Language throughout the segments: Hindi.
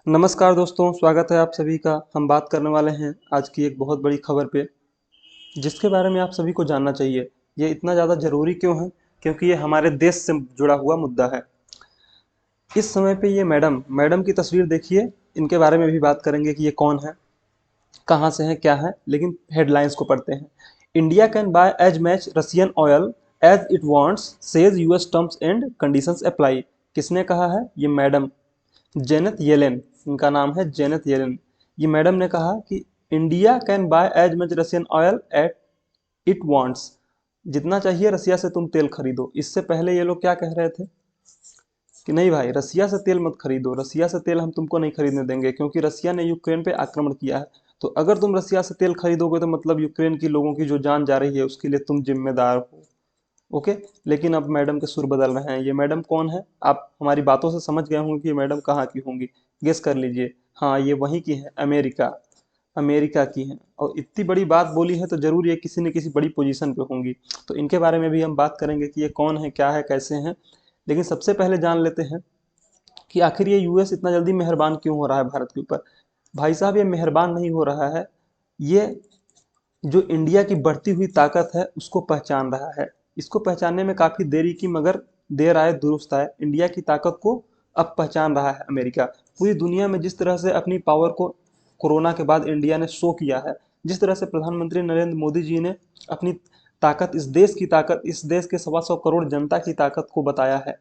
नमस्कार दोस्तों, स्वागत है आप सभी का। हम बात करने वाले हैं आज की एक बहुत बड़ी खबर पे, जिसके बारे में आप सभी को जानना चाहिए। ये इतना ज़्यादा ज़रूरी क्यों है? क्योंकि ये हमारे देश से जुड़ा हुआ मुद्दा है। इस समय पे ये मैडम मैडम की तस्वीर देखिए। इनके बारे में भी बात करेंगे कि ये कौन है, कहाँ से हैं, क्या है। लेकिन हेडलाइंस को पढ़ते हैं। India can buy as much Russian oil as it wants, says US terms and conditions apply. किसने कहा है? ये मैडम जेनेट येलेन। इनका नाम है जेनेट येलेन। ये मैडम ने कहा कि India can buy as much Russian oil at it wants. जितना चाहिए रसिया से तुम तेल खरीदो। इससे पहले ये लोग क्या कह रहे थे कि नहीं भाई, रसिया से तेल मत खरीदो, रसिया से तेल हम तुमको नहीं खरीदने देंगे, क्योंकि रसिया ने यूक्रेन पे आक्रमण किया है। तो अगर तुम रसिया से तेल खरीदोगे तो मतलब यूक्रेन की लोगों की जो जान जा रही है उसके लिए तुम जिम्मेदार हो। ओके। लेकिन अब मैडम के सुर बदल रहे हैं। ये मैडम कौन है? आप हमारी बातों से समझ गए होंगे कि ये मैडम कहाँ की होंगी। गेस कर लीजिए। हाँ, ये वहीं की है, अमेरिका। अमेरिका की हैं। और इतनी बड़ी बात बोली है तो जरूर ये किसी न किसी बड़ी पोजीशन पे होंगी। तो इनके बारे में भी हम बात करेंगे कि ये कौन है, क्या है, कैसे हैं। लेकिन सबसे पहले जान लेते हैं कि आखिर ये यूएस इतना जल्दी मेहरबान क्यों हो रहा है भारत के ऊपर। भाई साहब, ये मेहरबान नहीं हो रहा है। ये जो इंडिया की बढ़ती हुई ताकत है उसको पहचान रहा है। इसको पहचानने में काफी देरी की, मगर देर आए दुरुस्त आए। इंडिया की ताकत को अब पहचान रहा है अमेरिका। पूरी दुनिया में जिस तरह से अपनी पावर को कोरोना के बाद इंडिया ने शो किया है, जिस तरह से प्रधानमंत्री नरेंद्र मोदी जी ने अपनी ताकत, इस देश की ताकत, इस देश के 125 करोड़ जनता की ताकत को बताया है,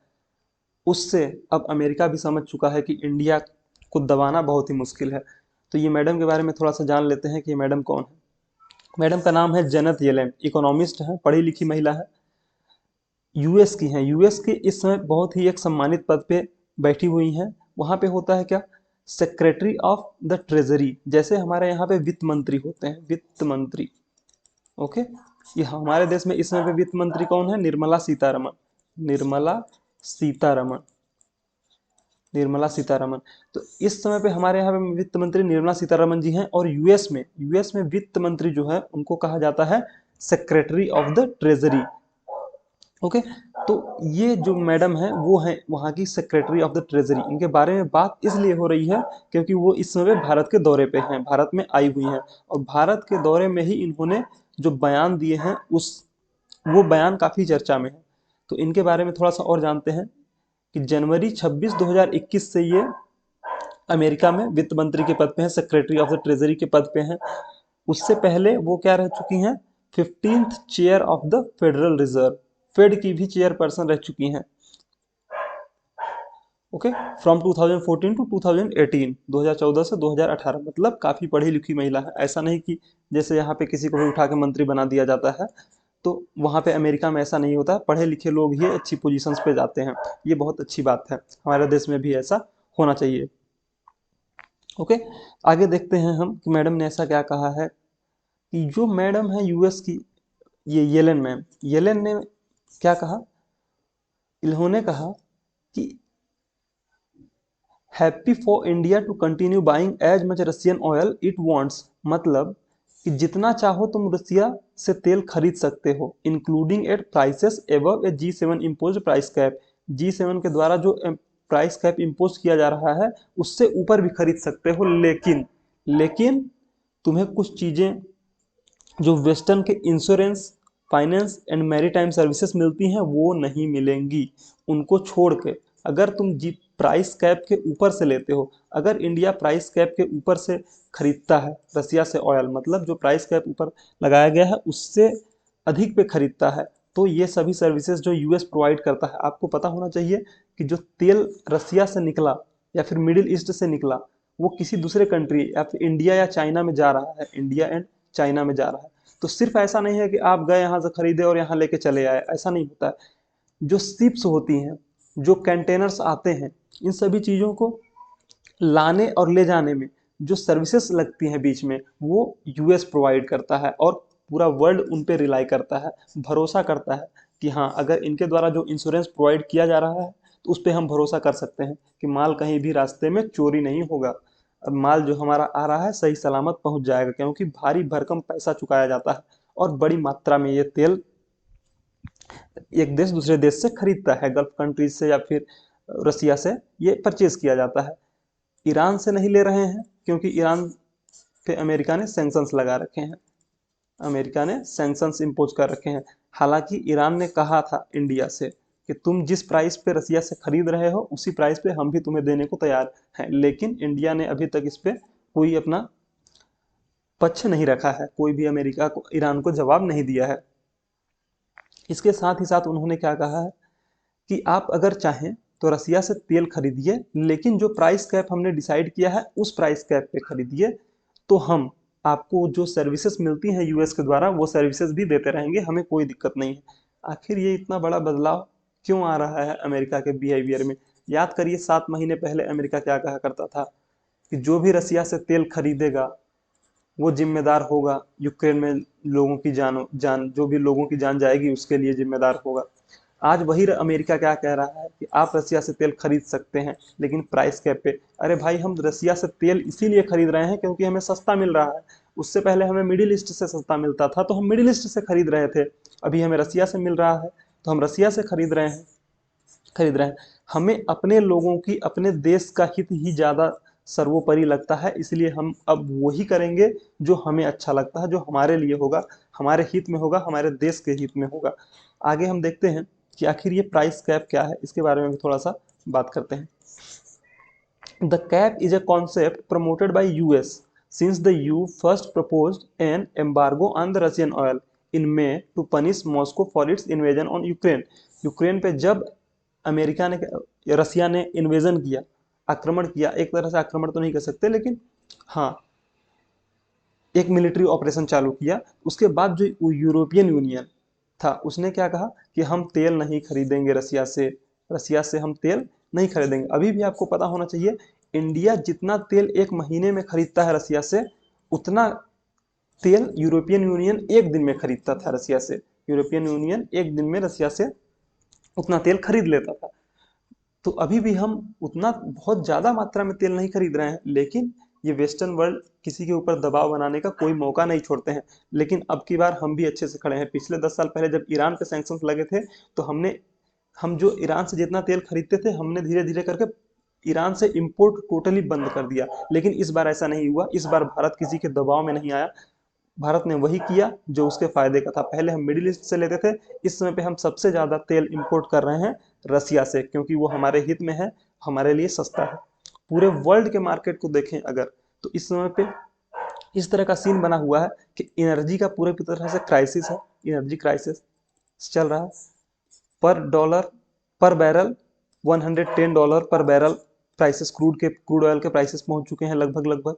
उससे अब अमेरिका भी समझ चुका है कि इंडिया को दबाना बहुत ही मुश्किल है। तो ये मैडम के बारे में थोड़ा सा जान लेते हैं कि ये मैडम कौन है। मैडम का नाम है जेनेट येलेन। इकोनॉमिस्ट है, पढ़ी लिखी महिला है, यूएस की हैं। यूएस के इस समय बहुत ही एक सम्मानित पद पे बैठी हुई हैं। वहां पे होता है क्या? Secretary of the treasury. जैसे हमारे यहाँ पे वित्त मंत्री होते हैं, वित्त मंत्री। ओके। ये हमारे देश में इस समय पे वित्त मंत्री कौन है? निर्मला सीतारमन। निर्मला सीतारमन। निर्मला सीतारमन। तो इस समय पे हमारे यहाँ पे वित्त मंत्री निर्मला सीतारमन जी हैं। और यूएस में वित्त मंत्री जो है उनको कहा जाता है secretary of the treasury. Okay. तो ये जो मैडम है वो है वहाँ की सेक्रेटरी ऑफ द ट्रेजरी। इनके बारे में बात इसलिए हो रही है क्योंकि वो इस समय भारत के दौरे पे हैं, भारत में आई हुई हैं। और भारत के दौरे में ही इन्होंने जो बयान दिए हैं उस वो बयान काफी चर्चा में है। तो इनके बारे में थोड़ा सा और जानते हैं कि जनवरी 26 2021 से ये अमेरिका में वित्त मंत्री के पद पे हैं, सेक्रेटरी ऑफ द ट्रेजरी के पद पे हैं। उससे पहले वो क्या रह चुकी हैं? 15th chair of the Federal Reserve. Fed की भी चेयरपर्सन रह चुकी हैं। ओके। फ्रॉम 2014 टू 2018, 2014 से 2018, मतलब काफी पढ़ी लिखी महिला है। ऐसा नहीं कि जैसे यहाँ पे किसी को भी उठा के मंत्री बना दिया जाता है, तो वहाँ पे अमेरिका में ऐसा नहीं होता। पढ़े लिखे लोग ही अच्छी पोजीशंस पे जाते हैं। ये बहुत अच्छी बात है। हमारे देश में भी ऐसा होना चाहिए। ओके। आगे देखते हैं हम कि मैडम ने ऐसा क्या कहा है कि जो मैडम है यूएस की, ये येलेन मैम, येलेन ने क्या कहा? इन्होंने कहा कि happy for India to continue buying as much Russian oil it wants. मतलब कि जितना चाहो तुम रसिया से तेल खरीद सकते हो, इंक्लूडिंग एट प्राइसेस एबव ए G7 impose price cap. G7 के द्वारा जो प्राइस कैप इम्पोज किया जा रहा है उससे ऊपर भी खरीद सकते हो। लेकिन तुम्हें कुछ चीजें जो वेस्टर्न के insurance, finance and maritime services मिलती हैं वो नहीं मिलेंगी। उनको छोड़ के अगर तुम जी प्राइस कैप के ऊपर से लेते हो, अगर इंडिया प्राइस कैप के ऊपर से खरीदता है रसिया से ऑयल, मतलब जो प्राइस कैप ऊपर लगाया गया है उससे अधिक पे खरीदता है, तो ये सभी सर्विसेज जो यूएस प्रोवाइड करता है। आपको पता होना चाहिए कि जो तेल रसिया से निकला या फिर मिडिल ईस्ट से निकला वो किसी दूसरे कंट्री या फिर इंडिया या चाइना में जा रहा है, इंडिया एंड चाइना में जा रहा है। तो सिर्फ ऐसा नहीं है कि आप गए यहाँ से खरीदे और यहाँ लेके चले आए, ऐसा नहीं होता है। जो शिप्स होती हैं, जो कंटेनर्स आते हैं, इन सभी चीज़ों को लाने और ले जाने में जो सर्विसेज लगती हैं बीच में, वो यूएस प्रोवाइड करता है। और पूरा वर्ल्ड उन पे रिलाई करता है, भरोसा करता है कि हाँ, अगर इनके द्वारा जो इंश्योरेंस प्रोवाइड किया जा रहा है तो उस पर हम भरोसा कर सकते हैं कि माल कहीं भी रास्ते में चोरी नहीं होगा और माल जो हमारा आ रहा है सही सलामत पहुंच जाएगा, क्योंकि भारी भरकम पैसा चुकाया जाता है और बड़ी मात्रा में ये तेल एक देश दूसरे देश से खरीदता है, गल्फ कंट्रीज से या फिर रसिया से ये परचेज किया जाता है। ईरान से नहीं ले रहे हैं क्योंकि ईरान पे अमेरिका ने सैंक्शंस लगा रखे हैं, अमेरिका ने सैंक्शंस इम्पोज कर रखे हैं। हालांकि ईरान ने कहा था इंडिया से कि तुम जिस प्राइस पे रसिया से खरीद रहे हो उसी प्राइस पे हम भी तुम्हें देने को तैयार हैं, लेकिन इंडिया ने अभी तक इस पे कोई अपना पक्ष नहीं रखा है, कोई भी अमेरिका को ईरान को जवाब नहीं दिया है। इसके साथ ही साथ उन्होंने क्या कहा है कि आप अगर चाहें तो रसिया से तेल खरीदिए, लेकिन जो प्राइस कैप हमने डिसाइड किया है उस प्राइस कैप पे खरीदिए, तो हम आपको जो सर्विसेज मिलती हैं यूएस के द्वारा वो सर्विसेज भी देते रहेंगे, हमें कोई दिक्कत नहीं है। आखिर ये इतना बड़ा बदलाव क्यों आ रहा है अमेरिका के बिहेवियर में? याद करिए 7 महीने पहले अमेरिका क्या कहा करता था कि जो भी रसिया से तेल खरीदेगा वो जिम्मेदार होगा, यूक्रेन में लोगों की जान जो भी लोगों की जान जाएगी उसके लिए जिम्मेदार होगा। आज वही अमेरिका क्या कह रहा है कि आप रसिया से तेल खरीद सकते हैं लेकिन प्राइस कैप पे। अरे भाई, हम रसिया से तेल इसीलिए खरीद रहे हैं क्योंकि हमें सस्ता मिल रहा है। उससे पहले हमें मिडिल ईस्ट से सस्ता मिलता था तो हम मिडिल ईस्ट से खरीद रहे थे, अभी हमें रसिया से मिल रहा है तो हम रसिया से खरीद रहे हैं। हमें अपने लोगों की, अपने देश का हित ही ज़्यादा सर्वोपरि लगता है, इसलिए हम अब वही करेंगे जो हमें अच्छा लगता है, जो हमारे लिए होगा, हमारे हित में होगा, हमारे देश के हित में होगा। आगे हम देखते हैं कि आखिर ये प्राइस कैप क्या है, इसके बारे में भी थोड़ा सा बात करते हैं। The cap is a concept promoted by US since the EU first proposed an embargo on the Russian oil in May to punish Moscow for its invasion on Ukraine। Ukraine पे जब अमेरिका ने, रसिया ने इन्वेजन किया, आक्रमण किया, एक तरह से आक्रमण तो नहीं कर सकते लेकिन हाँ एक मिलिट्री ऑपरेशन चालू किया, उसके बाद जो यूरोपियन यूनियन था उसने क्या कहा कि हम तेल नहीं खरीदेंगे रसिया से हम तेल नहीं खरीदेंगे। अभी भी आपको पता होना चाहिए, इंडिया जितना तेल एक महीने में खरीदता है रसिया से, उतना तेल यूरोपियन यूनियन एक दिन में खरीदता था रसिया से। यूरोपियन यूनियन एक दिन में रसिया से उतना तेल खरीद लेता था। तो अभी भी हम उतना बहुत ज़्यादा मात्रा में तेल नहीं खरीद रहे हैं, लेकिन ये वेस्टर्न वर्ल्ड किसी के ऊपर दबाव बनाने का कोई मौका नहीं छोड़ते हैं। लेकिन अब की बार हम भी अच्छे से खड़े हैं। पिछले 10 साल पहले जब ईरान पे सैंक्शंस लगे थे तो हम जो ईरान से जितना तेल खरीदते थे हमने धीरे धीरे करके ईरान से इंपोर्ट टोटली बंद कर दिया। लेकिन इस बार ऐसा नहीं हुआ, इस बार भारत किसी के दबाव में नहीं आया। भारत ने वही किया जो उसके फायदे का था। पहले हम मिडिल ईस्ट से लेते थे, इस समय पे हम सबसे ज़्यादा तेल इंपोर्ट कर रहे हैं रसिया से, क्योंकि वो हमारे हित में है, हमारे लिए सस्ता है। पूरे वर्ल्ड के मार्केट को देखें अगर, तो इस समय पे इस तरह का सीन बना हुआ है कि एनर्जी का पूरे तरह से क्राइसिस है, एनर्जी क्राइसिस चल रहा है। पर डॉलर पर बैरल $110 पर बैरल प्राइसेस, क्रूड ऑयल के प्राइसेस पहुंच चुके हैं लगभग।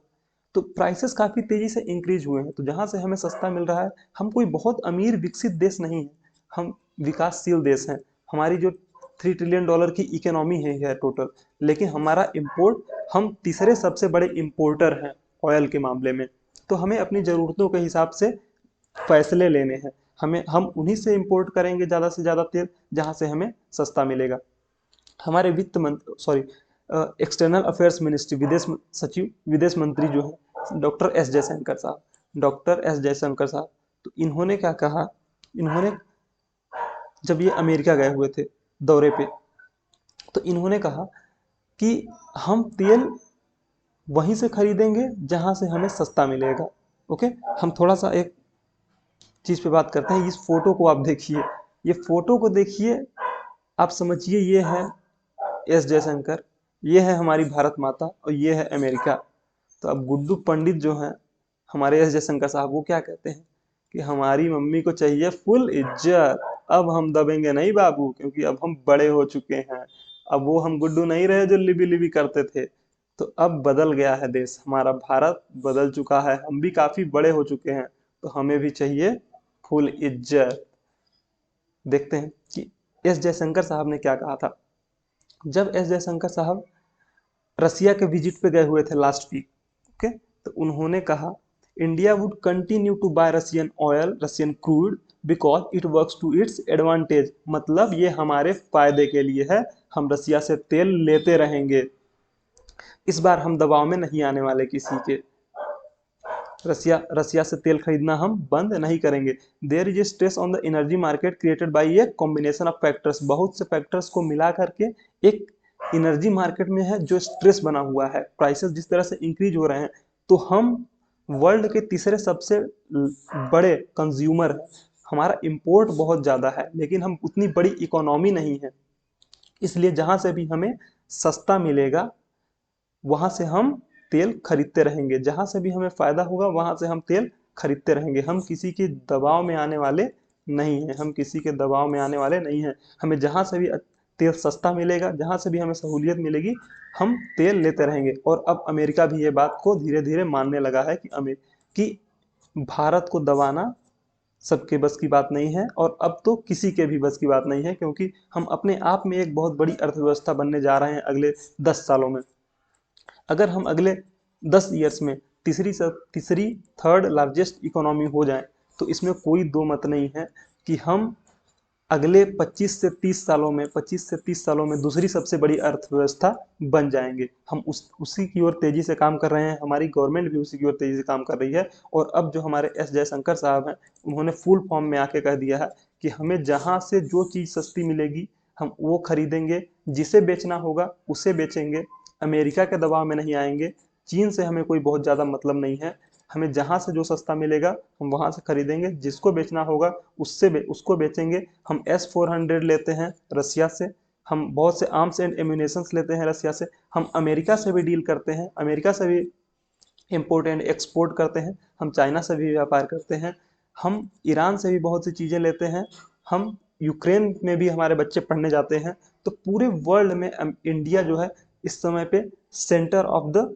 तो प्राइसेस काफ़ी तेज़ी से इंक्रीज हुए हैं। तो जहाँ से हमें सस्ता मिल रहा है, हम कोई बहुत अमीर विकसित देश नहीं है, हम विकासशील देश हैं। हमारी जो $3 ट्रिलियन की इकोनॉमी है टोटल, लेकिन हमारा इंपोर्ट, हम तीसरे सबसे बड़े इंपोर्टर हैं ऑयल के मामले में। तो हमें अपनी ज़रूरतों के हिसाब से फैसले लेने हैं। हम उन्हीं से इंपोर्ट करेंगे ज़्यादा से ज़्यादा तेल जहाँ से हमें सस्ता मिलेगा। हमारे एक्सटर्नल अफेयर्स मिनिस्ट्री, विदेश मंत्री जो है डॉक्टर एस जयशंकर साहब, तो इन्होंने क्या कहा, इन्होंने जब ये अमेरिका गए हुए थे दौरे पे, तो इन्होंने कहा कि हम तेल वहीं से खरीदेंगे जहां से हमें सस्ता मिलेगा। ओके, हम थोड़ा सा एक चीज़ पे बात करते हैं। इस फोटो को आप देखिए, ये फोटो को देखिए, आप समझिए ये है एस जयशंकर, ये है हमारी भारत माता और ये है अमेरिका। तो अब गुड्डू पंडित जो हैं हमारे एस जयशंकर साहब, वो क्या कहते हैं कि हमारी मम्मी को चाहिए फुल इज्जत, अब हम दबेंगे नहीं बाबू, क्योंकि अब हम बड़े हो चुके हैं। अब वो हम गुड्डू नहीं रहे जो लिबी लिबी करते थे। तो अब बदल गया है देश, हमारा भारत बदल चुका है, हम भी काफी बड़े हो चुके हैं, तो हमें भी चाहिए फुल इज्जत। देखते हैं कि एस जयशंकर साहब ने क्या कहा था। जब एस जयशंकर साहब रसिया के विजिट पे गए हुए थे लास्ट वीक, ओके, तो उन्होंने कहा India would continue to buy Russian oil, Russian crude, because it works to its advantage. मतलब ये हमारे फायदे के लिए है, हम रसिया से तेल लेते रहेंगे, इस बार हम दबाव में नहीं आने वाले किसी के। रसिया से तेल खरीदना हम बंद नहीं करेंगे। There is stress on the energy market created by a combination of factors. बहुत से फैक्टर्स को मिला करके एक एनर्जी मार्केट में है जो स्ट्रेस बना हुआ है, प्राइसेस जिस तरह से इंक्रीज हो रहे हैं, तो हम वर्ल्ड के तीसरे सबसे बड़े कंज्यूमर हैं। हमारा इंपोर्ट बहुत ज़्यादा है लेकिन हम उतनी बड़ी इकोनॉमी नहीं है, इसलिए जहाँ से भी हमें सस्ता मिलेगा वहाँ से हम तेल खरीदते रहेंगे, जहाँ से भी हमें फायदा होगा वहाँ से हम तेल खरीदते रहेंगे। हम किसी के दबाव में आने वाले नहीं हैं, हम किसी के दबाव में आने वाले नहीं हैं। हमें जहाँ से भी तेल सस्ता मिलेगा, जहाँ से भी हमें सहूलियत मिलेगी, हम तेल लेते रहेंगे। और अब अमेरिका भी ये बात को धीरे धीरे मानने लगा है कि भारत को दबाना सबके बस की बात नहीं है, और अब तो किसी के भी बस की बात नहीं है, क्योंकि हम अपने आप में एक बहुत बड़ी अर्थव्यवस्था बनने जा रहे हैं अगले 10 सालों में। अगर हम अगले 10 ईयर्स में तीसरी थर्ड लार्जेस्ट इकोनॉमी हो जाए, तो इसमें कोई दो मत नहीं है कि हम अगले 25 से 30 सालों में दूसरी सबसे बड़ी अर्थव्यवस्था बन जाएंगे। हम उसी की ओर तेजी से काम कर रहे हैं, हमारी गवर्नमेंट भी उसी की ओर तेजी से काम कर रही है। और अब जो हमारे एस जयशंकर साहब हैं, उन्होंने फुल फॉर्म में आके कह दिया है कि हमें जहां से जो चीज़ सस्ती मिलेगी हम वो खरीदेंगे, जिसे बेचना होगा उसे बेचेंगे, अमेरिका के दबाव में नहीं आएंगे, चीन से हमें कोई बहुत ज़्यादा मतलब नहीं है। हमें जहाँ से जो सस्ता मिलेगा हम वहाँ से खरीदेंगे, जिसको बेचना होगा उसको बेचेंगे। हम S-400 लेते हैं रसिया से, हम बहुत से आर्म्स एंड एम्यूनेशंस लेते हैं रसिया से, हम अमेरिका से भी डील करते हैं, अमेरिका से भी इम्पोर्ट एंड एक्सपोर्ट करते हैं, हम चाइना से भी व्यापार करते हैं, हम ईरान से भी बहुत सी चीज़ें लेते हैं, हम यूक्रेन में भी हमारे बच्चे पढ़ने जाते हैं। तो पूरे वर्ल्ड में इंडिया जो है इस समय पे सेंटर ऑफ द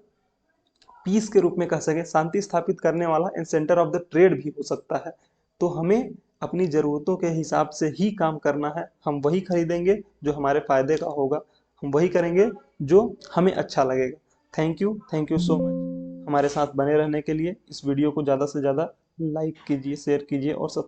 पीस के रूप में कह सके, शांति स्थापित करने वाला and centre of the trade भी हो सकता है। तो हमें अपनी ज़रूरतों के हिसाब से ही काम करना है, हम वही खरीदेंगे जो हमारे फायदे का होगा, हम वही करेंगे जो हमें अच्छा लगेगा। थैंक यू सो मच हमारे साथ बने रहने के लिए। इस वीडियो को ज़्यादा से ज़्यादा लाइक कीजिए, शेयर कीजिए और